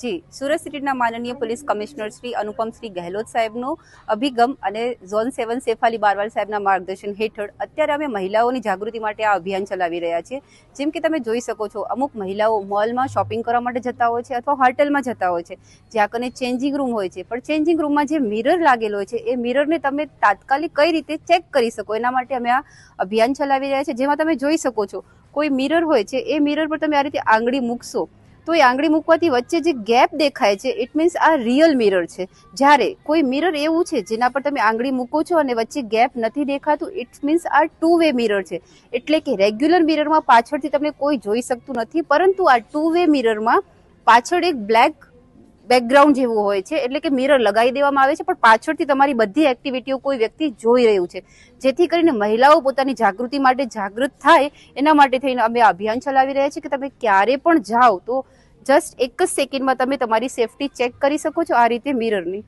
જી, સુરત સિટીના માનનીય police commissioner Shri અનુપમ શ્રી ગહેલોત સાહેબનો અભિગમ અને ઝોન 7 સેફાલી બારવાલ સાહેબના માર્ગદર્શન હેઠળ અત્યારે અમે મહિલાઓની જાગૃતિ માટે આ અભિયાન ચલાવી રહ્યા છીએ। જેમ કે તમે જોઈ શકો છો, અમુક મહિલાઓ મોલમાં શોપિંગ કરવા માટે જતા હોય છે અથવા હોટેલમાં જતા હોય છે, જ્યાં કને ચેન્જિંગ રૂમ હોય છે, પણ ચેન્જિંગ રૂમમાં જે મિરર લાગેલો હોય છે એ મિરરને તમે તાત્કાલિક કઈ રીતે ચેક કરી શકો એના માટે અમે આ અભિયાન ચલાવી રહ્યા છીએ। જેમાં તમે જોઈ શકો છો, કોઈ મિરર હોય છે, એ મિરર પર તમે આ રીતે આંગળી મૂકશો તો એ આંગળી મૂકવાથી વચ્ચે જે ગેપ દેખાય છે ઇટ મીન્સ આ રિયલ મિરર છે। જ્યારે કોઈ મિરર એવું છે જેના પર તમે આંગળી મૂકો છો અને વચ્ચે ગેપ નથી દેખાતું ઇટ મીન્સ આ 2 વે મિરર છે। એટલે કે રેગ્યુલર મિરરમાં પાછળથી તમને કોઈ જોઈ શકતું નથી, પરંતુ આ 2 વે મિરરમાં પાછળ એક બ્લેક બેકગ્રાઉન્ડ જેવું હોય છે, એટલે કે મિરર લગાવી દેવામાં આવે છે પણ પાછળથી તમારી બધી એક્ટિવિટીઓ કોઈ વ્યક્તિ જોઈ રહ્યું છે, જેથી કરીને મહિલાઓ પોતાની જાગૃતિ માટે જાગૃત થાય એના માટે થઈને અમે અભિયાન ચલાવી રહ્યા છીએ કે તમે ક્યારે પણ જાઓ તો જસ્ટ એક જ સેકન્ડમાં તમે તમારી સેફટી ચેક કરી શકો છો આ રીતે મિરરની।